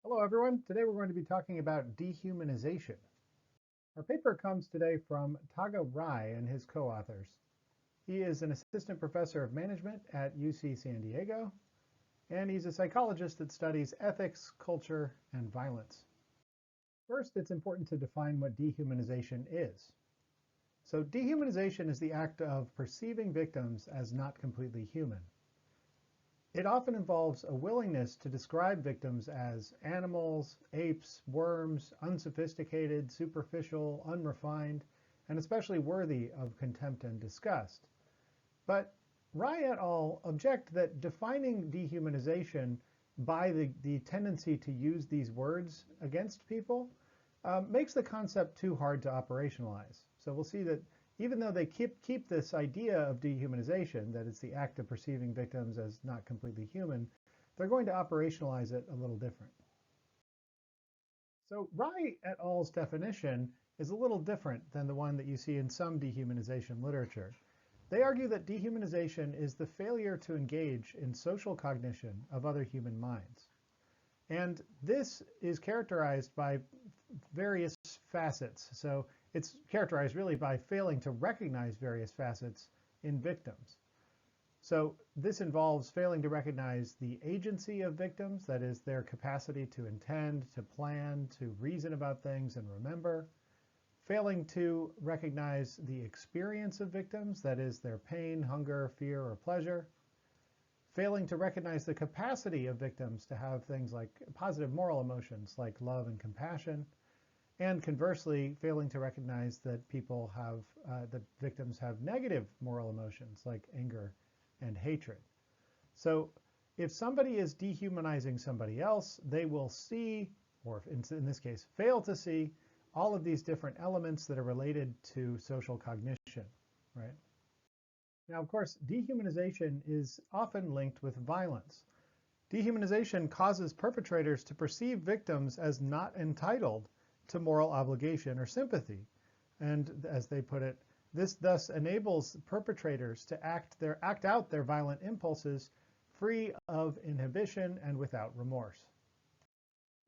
Hello, everyone. Today we're going to be talking about dehumanization. Our paper comes today from Taga Rai and his co-authors. He is an assistant professor of management at UC San Diego, and he's a psychologist that studies ethics, culture, and violence. First, it's important to define what dehumanization is. So dehumanization is the act of perceiving victims as not completely human. It often involves a willingness to describe victims as animals, apes, worms, unsophisticated, superficial, unrefined, and especially worthy of contempt and disgust. But Rai et al. Object that defining dehumanization by the tendency to use these words against people makes the concept too hard to operationalize. So we'll see that even though they keep this idea of dehumanization, that it's the act of perceiving victims as not completely human, they're going to operationalize it a little different. So Rai et al.'s definition is a little different than the one that you see in some dehumanization literature. They argue that dehumanization is the failure to engage in social cognition of other human minds. And this is characterized by various facets. So it's characterized really by failing to recognize various facets in victims. So this involves failing to recognize the agency of victims, that is, their capacity to intend, to plan, to reason about things and remember. Failing to recognize the experience of victims, that is, their pain, hunger, fear, or pleasure. Failing to recognize the capacity of victims to have things like positive moral emotions like love and compassion, and conversely, failing to recognize that that victims have negative moral emotions like anger and hatred. So if somebody is dehumanizing somebody else, they will see, or in this case, fail to see, all of these different elements that are related to social cognition, right? Now, of course, dehumanization is often linked with violence. Dehumanization causes perpetrators to perceive victims as not entitled to moral obligation or sympathy. And as they put it, this thus enables perpetrators to act out their violent impulses free of inhibition and without remorse.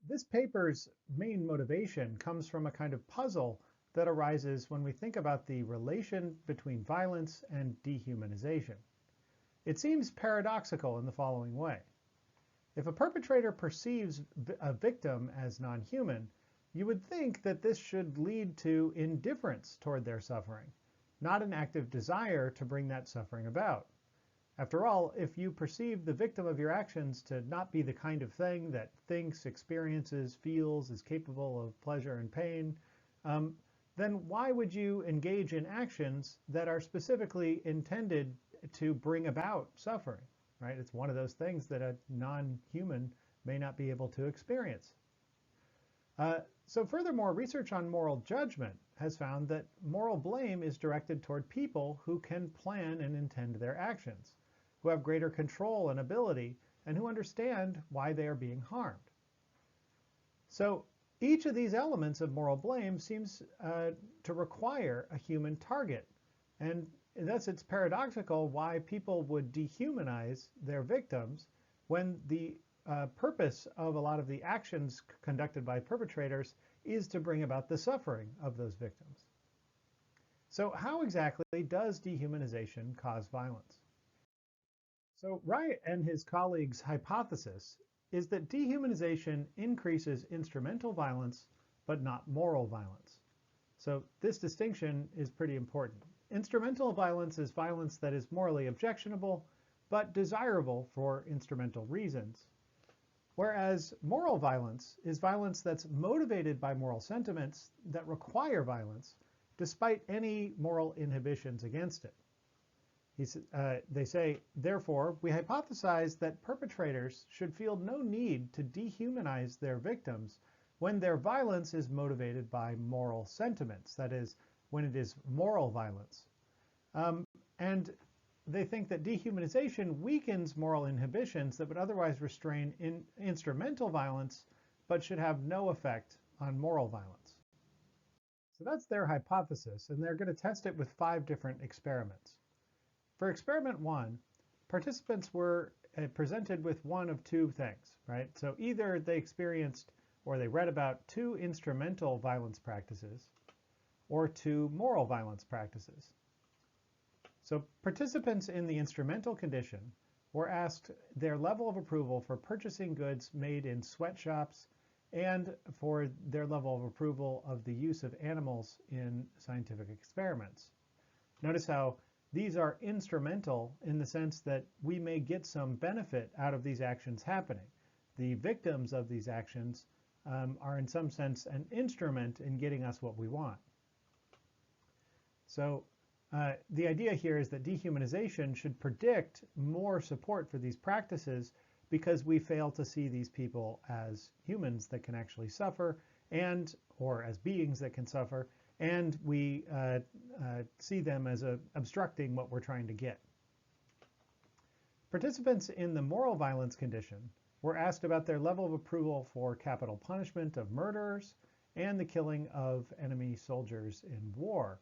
This paper's main motivation comes from a kind of puzzle that arises when we think about the relation between violence and dehumanization. It seems paradoxical in the following way. If a perpetrator perceives a victim as non-human, you would think that this should lead to indifference toward their suffering, not an active desire to bring that suffering about. After all, if you perceive the victim of your actions to not be the kind of thing that thinks, experiences, feels, is capable of pleasure and pain, then why would you engage in actions that are specifically intended to bring about suffering, right? It's one of those things that a non-human may not be able to experience. So furthermore, research on moral judgment has found that moral blame is directed toward people who can plan and intend their actions, who have greater control and ability, and who understand why they are being harmed. So each of these elements of moral blame seems to require a human target. And thus it's paradoxical why people would dehumanize their victims when the purpose of a lot of the actions conducted by perpetrators is to bring about the suffering of those victims. So how exactly does dehumanization cause violence? So Wright and his colleagues' hypothesis is that dehumanization increases instrumental violence, but not moral violence. So this distinction is pretty important. Instrumental violence is violence that is morally objectionable, but desirable for instrumental reasons. Whereas moral violence is violence that's motivated by moral sentiments that require violence, despite any moral inhibitions against it. They say, therefore, we hypothesize that perpetrators should feel no need to dehumanize their victims when their violence is motivated by moral sentiments, that is, when it is moral violence. And they think that dehumanization weakens moral inhibitions that would otherwise restrain instrumental violence, but should have no effect on moral violence. So that's their hypothesis, and they're going to test it with 5 different experiments. For experiment 1, participants were presented with one of two things, right? So either they experienced or they read about two instrumental violence practices or two moral violence practices. So participants in the instrumental condition were asked their level of approval for purchasing goods made in sweatshops and for their level of approval of the use of animals in scientific experiments. Notice how these are instrumental in the sense that we may get some benefit out of these actions happening. The victims of these actions are in some sense an instrument in getting us what we want. So the idea here is that dehumanization should predict more support for these practices because we fail to see these people as humans that can actually suffer or as beings that can suffer, and we see them as obstructing what we're trying to get. Participants in the moral violence condition were asked about their level of approval for capital punishment of murderers and the killing of enemy soldiers in war.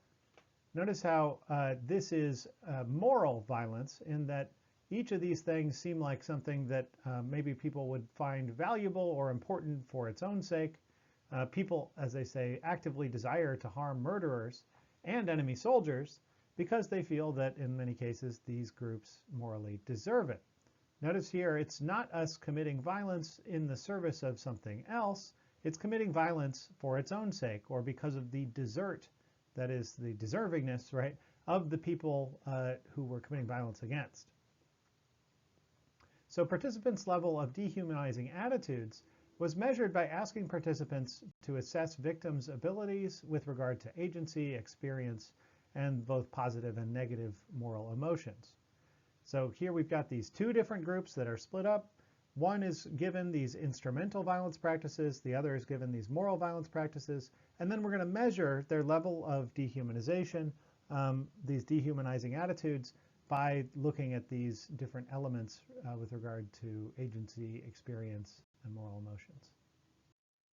Notice how this is moral violence in that each of these things seem like something that maybe people would find valuable or important for its own sake. People, as they say, actively desire to harm murderers and enemy soldiers because they feel that in many cases these groups morally deserve it. Notice here it's not us committing violence in the service of something else, it's committing violence for its own sake or because of the desert, that is the deservingness, right, of the people who we're committing violence against. So participants' level of dehumanizing attitudes was measured by asking participants to assess victims' abilities with regard to agency, experience, and both positive and negative moral emotions. So here we've got these two different groups that are split up. One is given these instrumental violence practices, the other is given these moral violence practices, and then we're going to measure their level of dehumanization, these dehumanizing attitudes, by looking at these different elements with regard to agency, experience, and moral emotions.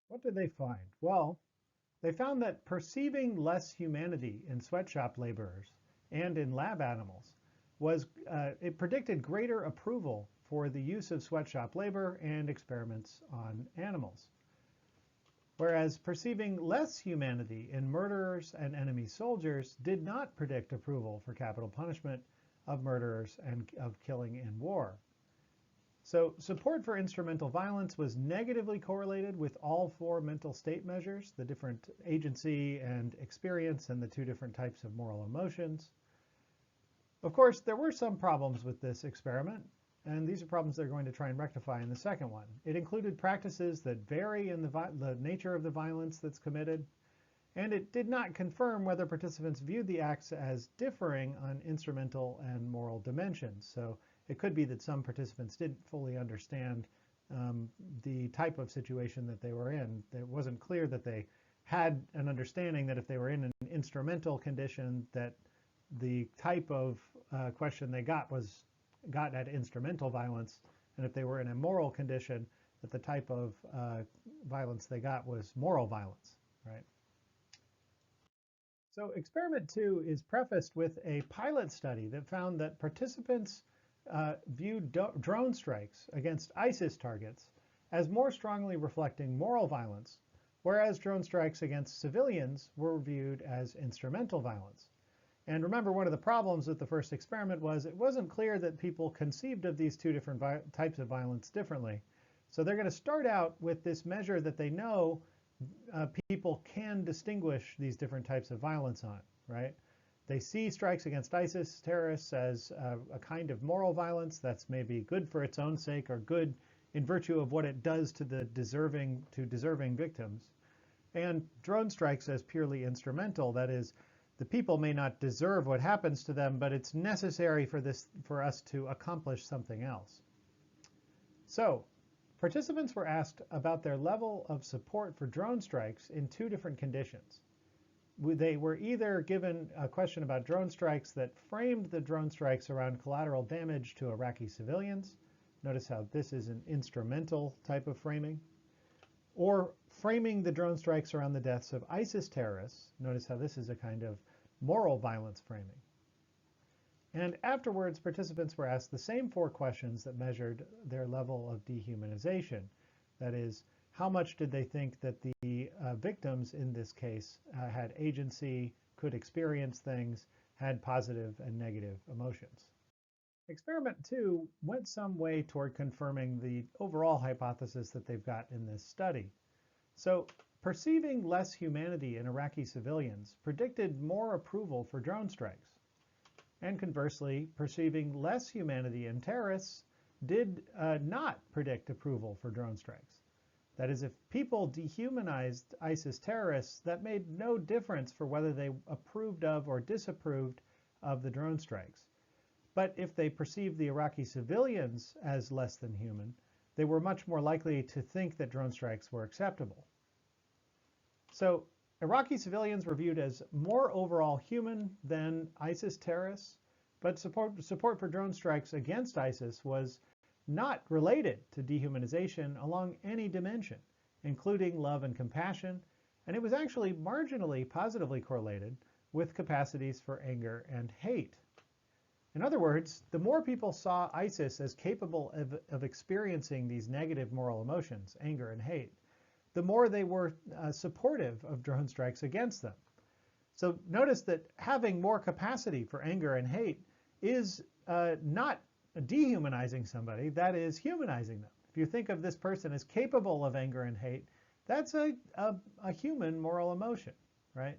What did they find? Well, they found that perceiving less humanity in sweatshop laborers and in lab animals it predicted greater approval for the use of sweatshop labor and experiments on animals. Whereas perceiving less humanity in murderers and enemy soldiers did not predict approval for capital punishment of murderers and of killing in war. So support for instrumental violence was negatively correlated with all four mental state measures, the different agency and experience and the two different types of moral emotions. Of course, there were some problems with this experiment, and these are problems they're going to try and rectify in the second one. It included practices that vary in the nature of the violence that's committed, and it did not confirm whether participants viewed the acts as differing on instrumental and moral dimensions. So it could be that some participants didn't fully understand the type of situation that they were in. It wasn't clear that they had an understanding that if they were in an instrumental condition, that the type of question they got at instrumental violence, and if they were in a moral condition, that the type of violence they got was moral violence, right? So experiment 2 is prefaced with a pilot study that found that participants viewed drone strikes against ISIS targets as more strongly reflecting moral violence, whereas drone strikes against civilians were viewed as instrumental violence. And remember, one of the problems with the first experiment was it wasn't clear that people conceived of these two different types of violence differently. So they're going to start out with this measure that they know people can distinguish these different types of violence on, right? They see strikes against ISIS terrorists as a kind of moral violence that's maybe good for its own sake or good in virtue of what it does to the deserving victims, and drone strikes as purely instrumental, that is, the people may not deserve what happens to them, but it's necessary for us to accomplish something else. So, participants were asked about their level of support for drone strikes in two different conditions. They were either given a question about drone strikes that framed the drone strikes around collateral damage to Iraqi civilians. Notice how this is an instrumental type of framing. Or framing the drone strikes around the deaths of ISIS terrorists. Notice how this is a kind of moral violence framing. And afterwards, participants were asked the same 4 questions that measured their level of dehumanization. That is, how much did they think that the victims in this case had agency, could experience things, had positive and negative emotions. Experiment 2 went some way toward confirming the overall hypothesis that they've got in this study. So perceiving less humanity in Iraqi civilians predicted more approval for drone strikes. And conversely, perceiving less humanity in terrorists did not predict approval for drone strikes. That is, if people dehumanized ISIS terrorists, that made no difference for whether they approved of or disapproved of the drone strikes. But if they perceived the Iraqi civilians as less than human, they were much more likely to think that drone strikes were acceptable. So Iraqi civilians were viewed as more overall human than ISIS terrorists, but support for drone strikes against ISIS was not related to dehumanization along any dimension, including love and compassion, and it was actually marginally positively correlated with capacities for anger and hate. In other words, the more people saw ISIS as capable of experiencing these negative moral emotions, anger and hate, the more they were supportive of drone strikes against them. So notice that having more capacity for anger and hate is not dehumanizing somebody, that is humanizing them. If you think of this person as capable of anger and hate, that's a human moral emotion, right?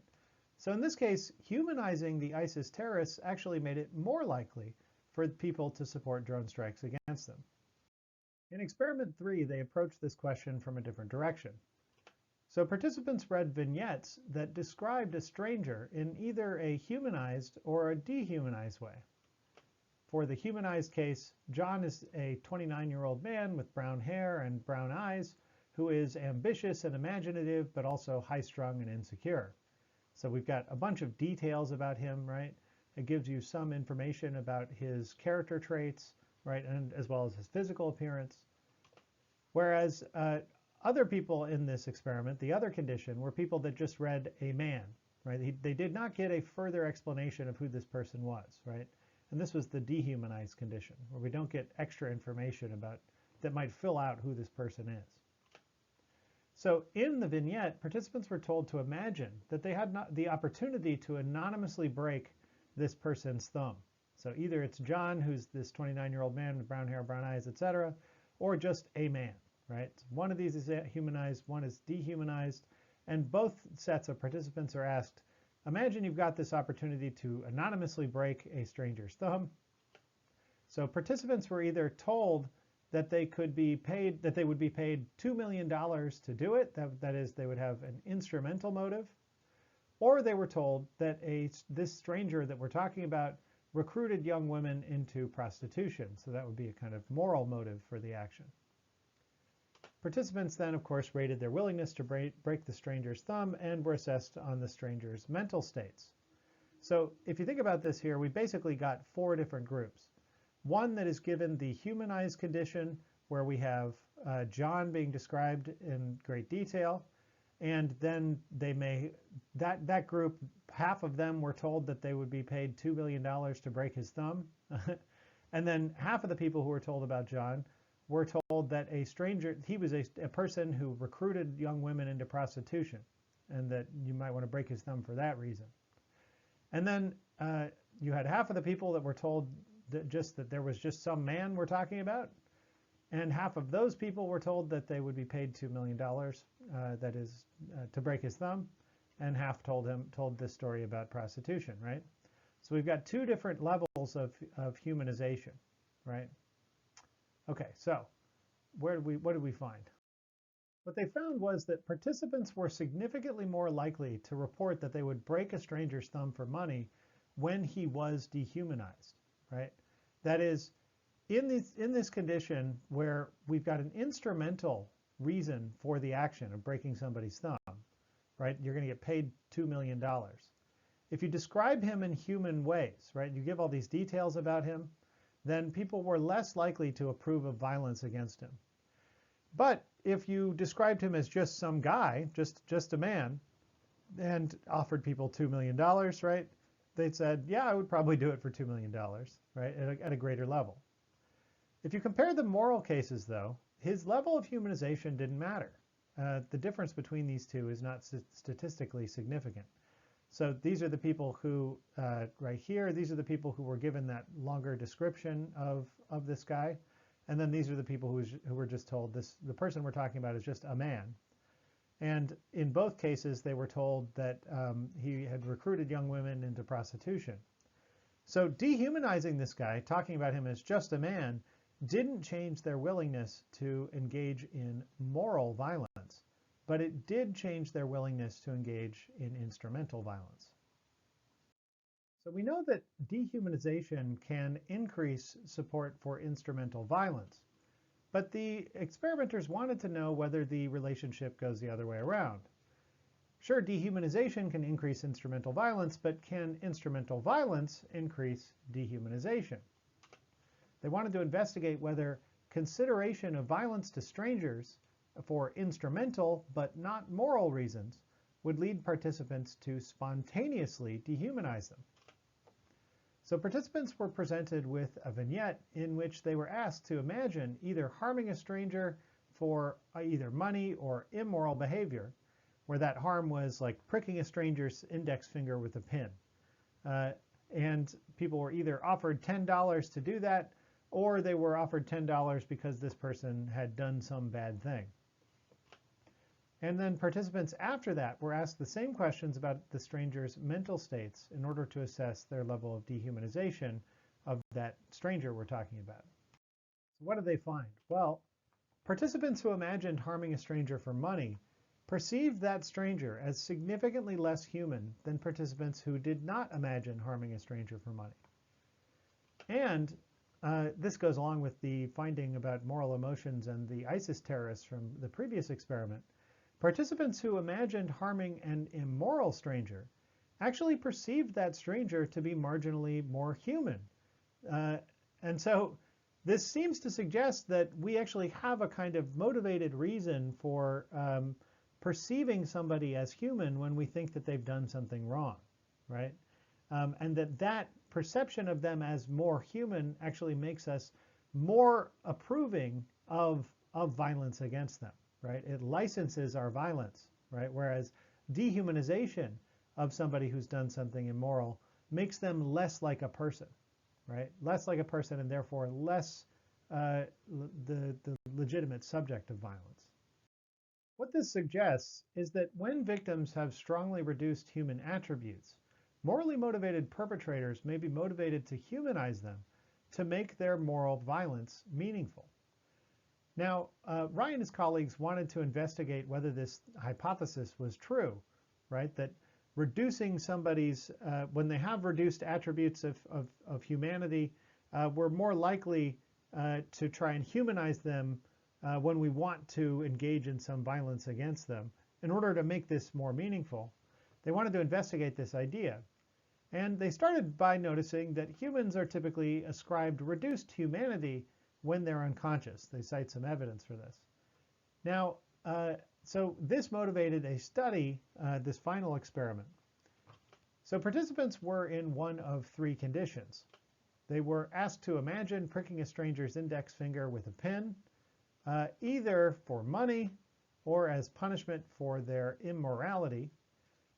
So in this case, humanizing the ISIS terrorists actually made it more likely for people to support drone strikes against them. In experiment 3, they approached this question from a different direction. So participants read vignettes that described a stranger in either a humanized or a dehumanized way. For the humanized case, John is a 29-year-old man with brown hair and brown eyes who is ambitious and imaginative, but also high-strung and insecure. So we've got a bunch of details about him, right? It gives you some information about his character traits, right, and as well as his physical appearance. Whereas other people in this experiment, the other condition, were people that just read a man, right? They did not get a further explanation of who this person was, right? And this was the dehumanized condition, where we don't get extra information about that might fill out who this person is. So in the vignette, participants were told to imagine that they had not the opportunity to anonymously break this person's thumb. So either it's John, who's this 29-year-old man with brown hair, brown eyes, etc., or just a man, right? One of these is humanized, one is dehumanized, and both sets of participants are asked, imagine you've got this opportunity to anonymously break a stranger's thumb. So participants were either told that they would be paid $2 million to do it, that is, they would have an instrumental motive, or they were told that this stranger that we're talking about recruited young women into prostitution, so that would be a kind of moral motive for the action. Participants then, of course, rated their willingness to break the stranger's thumb and were assessed on the stranger's mental states. So if you think about this here, we basically got 4 different groups. One that is given the humanized condition, where we have John being described in great detail, and then that group, half of them were told that they would be paid $2 million to break his thumb, and then half of the people who were told about John were told that he was a person who recruited young women into prostitution, and that you might want to break his thumb for that reason. And then you had half of the people that were told that there was just some man we're talking about, and half of those people were told that they would be paid $2 million, that is, to break his thumb, and half told this story about prostitution, right? So we've got 2 different levels of humanization, right? Okay, so what did we find? What they found was that participants were significantly more likely to report that they would break a stranger's thumb for money when he was dehumanized, right? That is, in this condition where we've got an instrumental reason for the action of breaking somebody's thumb, right? You're going to get paid $2 million. If you describe him in human ways, right, you give all these details about him, then people were less likely to approve of violence against him. But if you described him as just some guy, just a man, and offered people $2 million, right, they said, yeah, I would probably do it for $2 million, right, at a greater level. If you compare the moral cases, though, his level of humanization didn't matter. The difference between these two is not statistically significant. So these are the people who, right here, these are the people who were given that longer description of this guy. And then these are the people who were just told the person we're talking about is just a man. And in both cases, they were told that he had recruited young women into prostitution. So dehumanizing this guy, talking about him as just a man, didn't change their willingness to engage in moral violence, but it did change their willingness to engage in instrumental violence. So we know that dehumanization can increase support for instrumental violence, but the experimenters wanted to know whether the relationship goes the other way around. Sure, dehumanization can increase instrumental violence, but can instrumental violence increase dehumanization? They wanted to investigate whether consideration of violence to strangers for instrumental but not moral reasons would lead participants to spontaneously dehumanize them. So participants were presented with a vignette in which they were asked to imagine either harming a stranger for either money or immoral behavior, where that harm was like pricking a stranger's index finger with a pin. And people were either offered $10 to do that, or they were offered $10 because this person had done some bad thing. And then participants after that were asked the same questions about the stranger's mental states in order to assess their level of dehumanization of that stranger we're talking about. So what did they find? Well, participants who imagined harming a stranger for money perceived that stranger as significantly less human than participants who did not imagine harming a stranger for money. And this goes along with the finding about moral emotions and the ISIS terrorists from the previous experiment. Participants who imagined harming an immoral stranger actually perceived that stranger to be marginally more human. And so this seems to suggest that we actually have a kind of motivated reason for perceiving somebody as human when we think that they've done something wrong, right? And that perception of them as more human actually makes us more approving of violence against them, right? It licenses our violence, right? Whereas dehumanization of somebody who's done something immoral makes them less like a person, right? Less like a person and therefore less the legitimate subject of violence. What this suggests is that when victims have strongly reduced human attributes, morally motivated perpetrators may be motivated to humanize them to make their moral violence meaningful. Now, Ryan and his colleagues wanted to investigate whether this hypothesis was true, right? That reducing somebody's, when they have reduced attributes of humanity, we're more likely to try and humanize them when we want to engage in some violence against them. In order to make this more meaningful, they wanted to investigate this idea. And they started by noticing that humans are typically ascribed reduced humanity when they're unconscious. They cite some evidence for this. Now, so this motivated a study, this final experiment. So participants were in one of three conditions. They were asked to imagine pricking a stranger's index finger with a pin, either for money or as punishment for their immorality,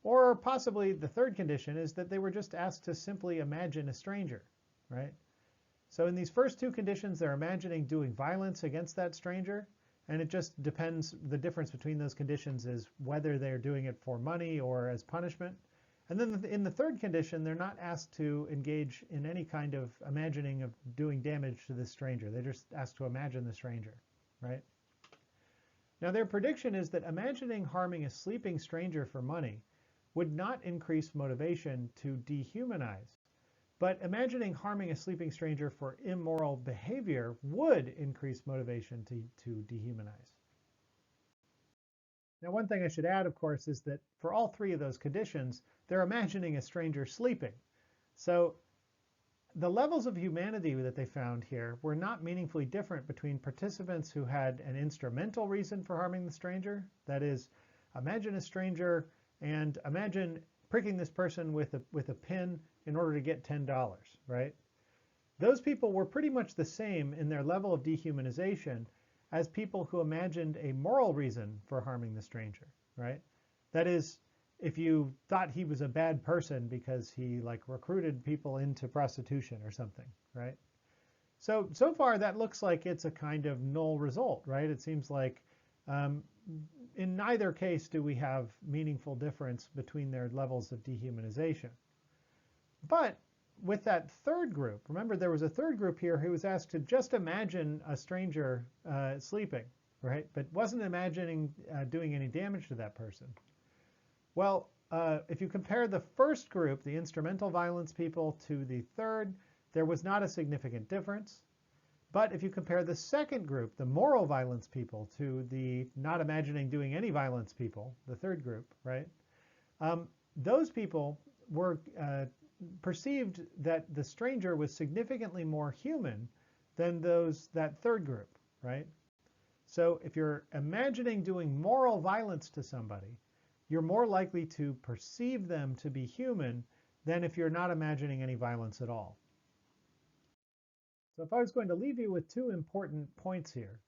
or possibly the third condition is that they were just asked to simply imagine a stranger, right? So in these first two conditions, they're imagining doing violence against that stranger, and it just depends, the difference between those conditions is whether they're doing it for money or as punishment. And then in the third condition, they're not asked to engage in any kind of imagining of doing damage to this stranger. They're just asked to imagine the stranger, right? Now their prediction is that imagining harming a sleeping stranger for money would not increase motivation to dehumanize, but imagining harming a sleeping stranger for immoral behavior would increase motivation to dehumanize. Now, one thing I should add, of course, is that for all three of those conditions, they're imagining a stranger sleeping. So the levels of humanity that they found here were not meaningfully different between participants who had an instrumental reason for harming the stranger, that is, imagine a stranger and imagine pricking this person with a pin in order to get $10, right? Those people were pretty much the same in their level of dehumanization as people who imagined a moral reason for harming the stranger, right? That is, if you thought he was a bad person because he like recruited people into prostitution or something, right? So far that looks like it's a kind of null result, right? It seems like in neither case do we have meaningful difference between their levels of dehumanization. But with that third group, remember there was a third group here who was asked to just imagine a stranger sleeping, right? But wasn't imagining doing any damage to that person. Well, if you compare the first group, the instrumental violence people, to the third, there was not a significant difference. But if you compare the second group, the moral violence people, to the not imagining doing any violence people, the third group, right? Those people were perceived that the stranger was significantly more human than that third group, right? So if you're imagining doing moral violence to somebody, you're more likely to perceive them to be human than if you're not imagining any violence at all. So if I was going to leave you with two important points here,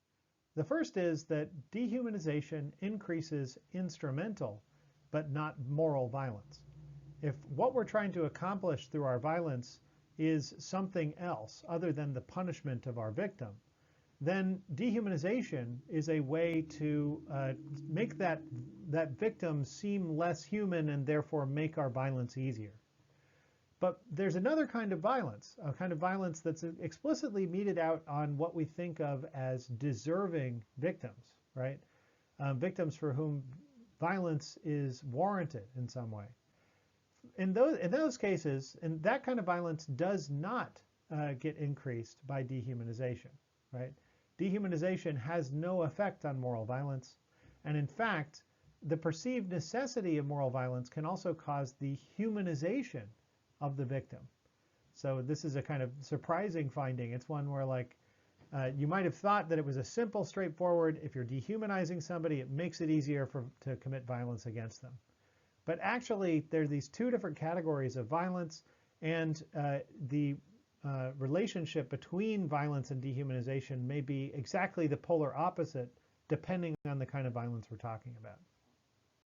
the first is that dehumanization increases instrumental, but not moral violence. If what we're trying to accomplish through our violence is something else other than the punishment of our victim, then dehumanization is a way to make that victim seem less human and therefore make our violence easier. But there's another kind of violence, a kind of violence that's explicitly meted out on what we think of as deserving victims, right? Victims for whom violence is warranted in some way. In those cases, and that kind of violence does not get increased by dehumanization, right? Dehumanization has no effect on moral violence, and in fact, the perceived necessity of moral violence can also cause the humanization of the victim. So this is a kind of surprising finding. It's one where like you might have thought that it was a simple, straightforward, if you're dehumanizing somebody, it makes it easier to commit violence against them. But actually, there are these two different categories of violence, and the relationship between violence and dehumanization may be exactly the polar opposite depending on the kind of violence we're talking about.